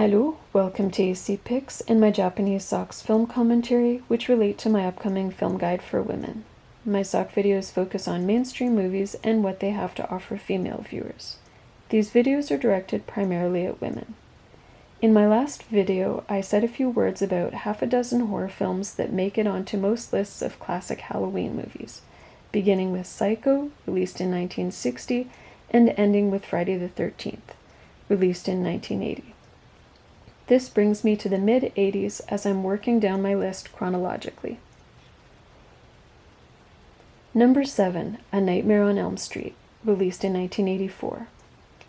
Hello, welcome to AC Picks and my Japanese socks film commentary, which relate to my upcoming film guide for women. My sock videos focus on mainstream movies and what they have to offer female viewers. These videos are directed primarily at women. In my last video, I said a few words about half a dozen horror films that make it onto most lists of classic Halloween movies, beginning with Psycho, released in 1960, and ending with Friday the 13th, released in 1980. This brings me to the mid-80s as I'm working down my list chronologically. Number 7, A Nightmare on Elm Street, released in 1984.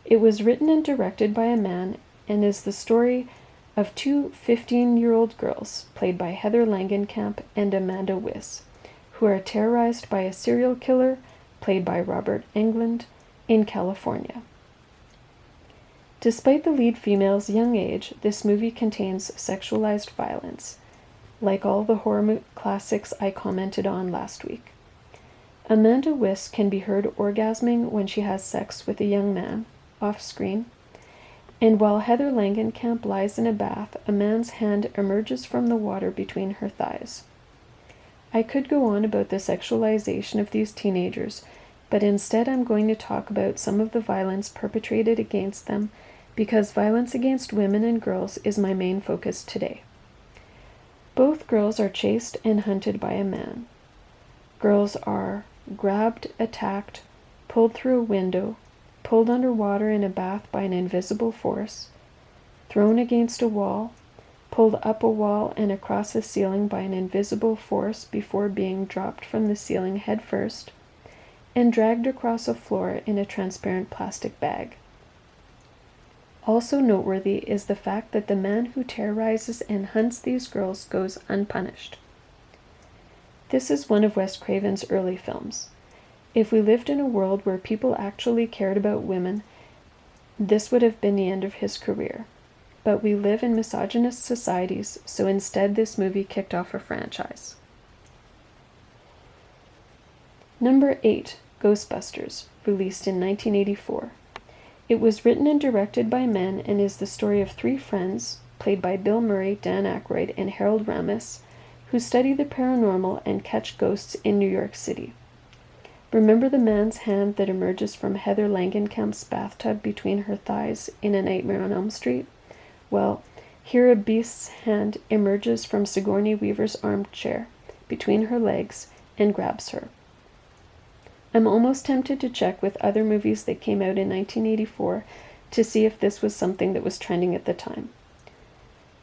It was written and directed by a man and is the story of two 15-year-old girls, played by Heather Langenkamp and Amanda Wyss, who are terrorized by a serial killer, played by Robert Englund, in California. Despite the lead female's young age, this movie contains sexualized violence, like all the horror classics I commented on last week. Amanda Wyss can be heard orgasming when she has sex with a young man, off-screen, and while Heather Langenkamp lies in a bath, a man's hand emerges from the water between her thighs. I could go on about the sexualization of these teenagers, but instead I'm going to talk about some of the violence perpetrated against them, because violence against women and girls is my main focus today. Both girls are chased and hunted by a man. Girls are grabbed, attacked, pulled through a window, pulled underwater in a bath by an invisible force, thrown against a wall, pulled up a wall and across a ceiling by an invisible force before being dropped from the ceiling head first, and dragged across a floor in a transparent plastic bag. Also noteworthy is the fact that the man who terrorizes and hunts these girls goes unpunished. This is one of Wes Craven's early films. If we lived in a world where people actually cared about women, this would have been the end of his career. But we live in misogynist societies, so instead this movie kicked off a franchise. Number 8, Ghostbusters, released in 1984. It was written and directed by men and is the story of three friends, played by Bill Murray, Dan Aykroyd, and Harold Ramis, who study the paranormal and catch ghosts in New York City. Remember the man's hand that emerges from Heather Langenkamp's bathtub between her thighs in A Nightmare on Elm Street? Well, here a beast's hand emerges from Sigourney Weaver's armchair between her legs and grabs her. I'm almost tempted to check with other movies that came out in 1984 to see if this was something that was trending at the time.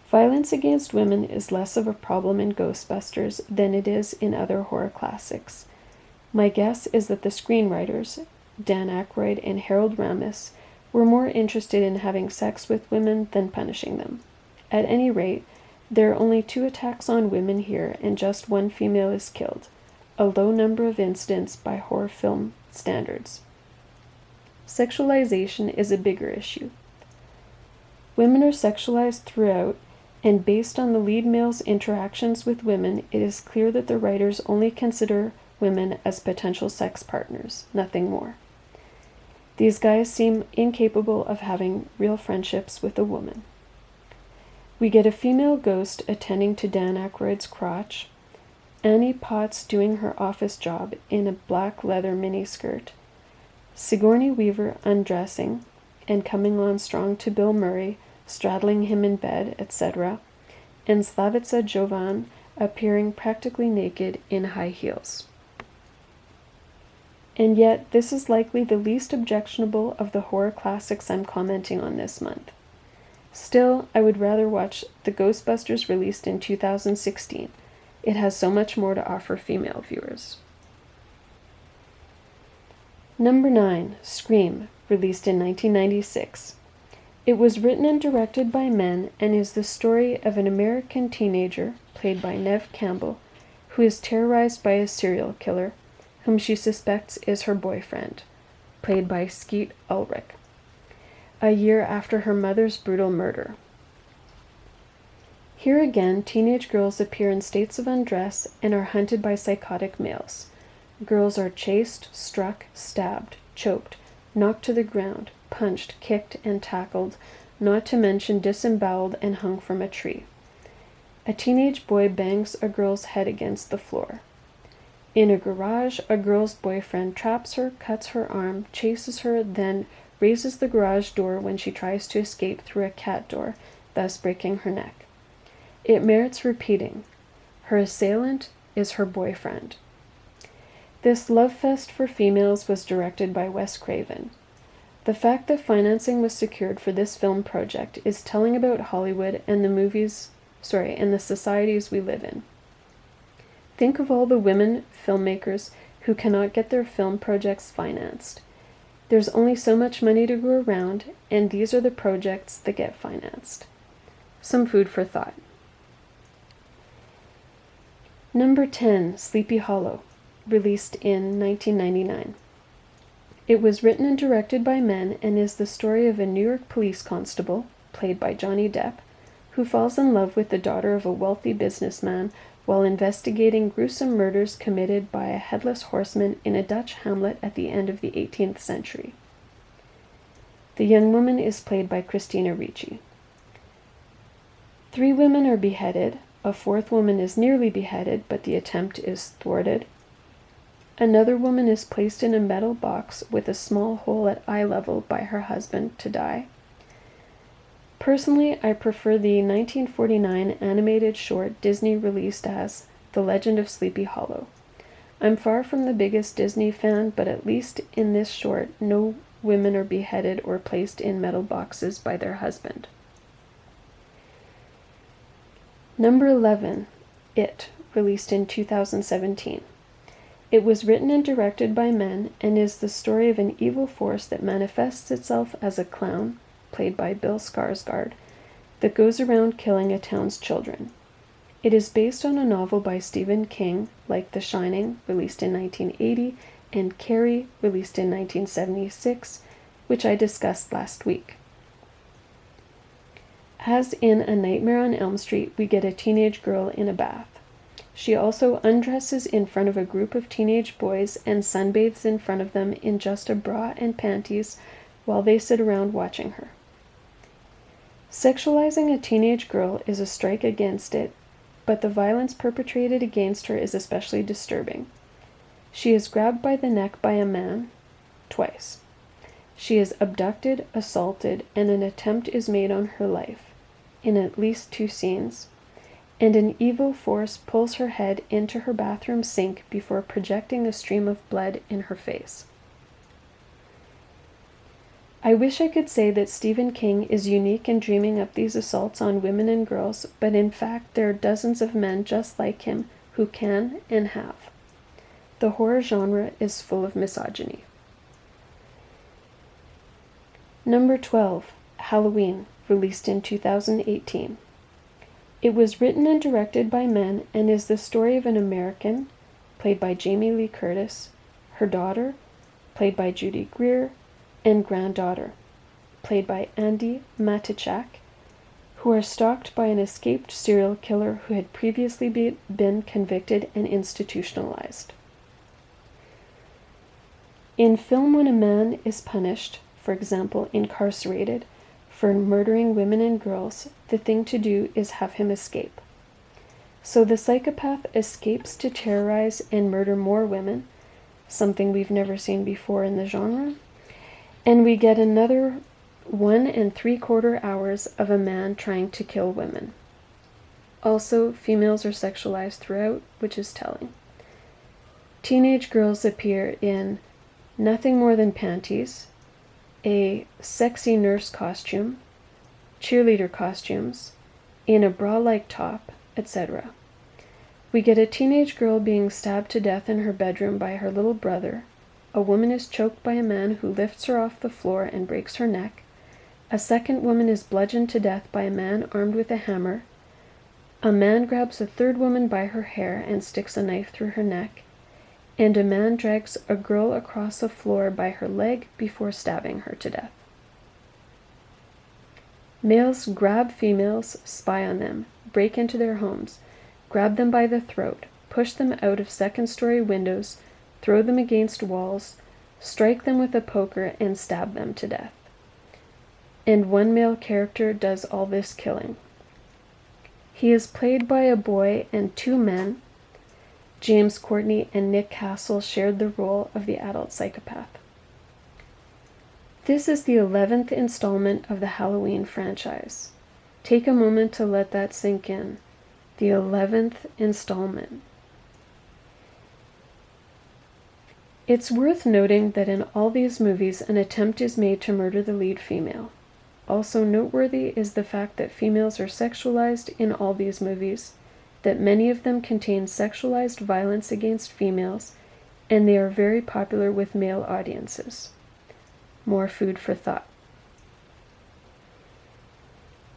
Violence against women is less of a problem in Ghostbusters than it is in other horror classics. My guess is that the screenwriters, Dan Aykroyd and Harold Ramis, were more interested in having sex with women than punishing them. At any rate, there are only 2 attacks on women here and just 1 female is killed, a low number of incidents by horror film standards. Sexualization is a bigger issue. Women are sexualized throughout, and based on the lead male's interactions with women, it is clear that the writers only consider women as potential sex partners, nothing more. These guys seem incapable of having real friendships with a woman. We get a female ghost attending to Dan Aykroyd's crotch, Annie Potts doing her office job in a black leather miniskirt, Sigourney Weaver undressing and coming on strong to Bill Murray, straddling him in bed, etc., and Slavica Jovan appearing practically naked in high heels. And yet, this is likely the least objectionable of the horror classics I'm commenting on this month. Still, I would rather watch the Ghostbusters released in 2016. It has so much more to offer female viewers. Number 9, Scream, released in 1996. It was written and directed by men and is the story of an American teenager, played by Neve Campbell, who is terrorized by a serial killer, whom she suspects is her boyfriend, played by Skeet Ulrich, a year after her mother's brutal murder. Here again, teenage girls appear in states of undress and are hunted by psychotic males. Girls are chased, struck, stabbed, choked, knocked to the ground, punched, kicked, and tackled not to mention disemboweled and hung from a tree. A teenage boy bangs a girl's head against the floor. In a garage, a girl's boyfriend traps her, cuts her arm, chases her, then raises the garage door when she tries to escape through a cat door, thus breaking her neck. It merits repeating. Her assailant is her boyfriend. This love fest for females was directed by Wes Craven. The fact that financing was secured for this film project is telling about Hollywood and the societies we live in. Think of all the women filmmakers who cannot get their film projects financed. There's only so much money to go around, and these are the projects that get financed. Some food for thought. Number 10, Sleepy Hollow, released in 1999. It was written and directed by men and is the story of a New York police constable, played by Johnny Depp, who falls in love with the daughter of a wealthy businessman while investigating gruesome murders committed by a headless horseman in a Dutch hamlet at the end of the 18th century. The young woman is played by Christina Ricci. 3 women are beheaded, a 4th woman is nearly beheaded, but the attempt is thwarted. Another woman is placed in a metal box with a small hole at eye level by her husband to die. Personally, I prefer the 1949 animated short Disney released as The Legend of Sleepy Hollow. I'm far from the biggest Disney fan, but at least in this short, no women are beheaded or placed in metal boxes by their husband. Number 11, It, released in 2017. It was written and directed by men and is the story of an evil force that manifests itself as a clown, played by Bill Skarsgård, that goes around killing a town's children. It is based on a novel by Stephen King, like The Shining, released in 1980, and Carrie, released in 1976, which I discussed last week. As in A Nightmare on Elm Street, we get a teenage girl in a bath. She also undresses in front of a group of teenage boys and sunbathes in front of them in just a bra and panties while they sit around watching her. Sexualizing a teenage girl is a strike against it, but the violence perpetrated against her is especially disturbing. She is grabbed by the neck by a man, twice. She is abducted, assaulted, and an attempt is made on her life, in at least 2 scenes, and an evil force pulls her head into her bathroom sink before projecting a stream of blood in her face. I wish I could say that Stephen King is unique in dreaming up these assaults on women and girls, but in fact there are dozens of men just like him who can and have. The horror genre is full of misogyny. Number 12, Halloween, released in 2018. It was written and directed by men and is the story of an American, played by Jamie Lee Curtis, her daughter, played by Judy Greer, and granddaughter, played by Andy Matichak, who are stalked by an escaped serial killer who had previously been convicted and institutionalized. In film, when a man is punished, for example, incarcerated, for murdering women and girls, the thing to do is have him escape. So the psychopath escapes to terrorize and murder more women, something we've never seen before in the genre, and we get another 1 3/4 hours of a man trying to kill women. Also, females are sexualized throughout, which is telling. Teenage girls appear in nothing more than panties, a sexy nurse costume, cheerleader costumes, in a bra-like top, etc. We get a teenage girl being stabbed to death in her bedroom by her little brother. A woman is choked by a man who lifts her off the floor and breaks her neck. A second woman is bludgeoned to death by a man armed with a hammer. A man grabs a third woman by her hair and sticks a knife through her neck. And a man drags a girl across the floor by her leg before stabbing her to death. Males grab females, spy on them, break into their homes, grab them by the throat, push them out of second-story windows, throw them against walls, strike them with a poker, and stab them to death. and one male character does all this killing. He is played by a boy and two men. James Courtney and Nick Castle shared the role of the adult psychopath. This is the 11th installment of the Halloween franchise. Take a moment to let that sink in. The 11th installment. It's worth noting that in all these movies, an attempt is made to murder the lead female. Also noteworthy is the fact that females are sexualized in all these movies, that many of them contain sexualized violence against females, and they are very popular with male audiences. More food for thought.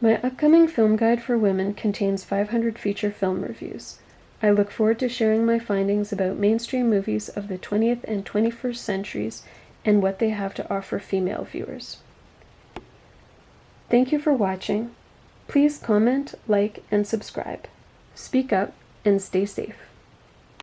My upcoming film guide for women contains 500 feature film reviews. I look forward to sharing my findings about mainstream movies of the 20th and 21st centuries and what they have to offer female viewers. Thank you for watching. Please comment, like, and subscribe. Speak up and stay safe.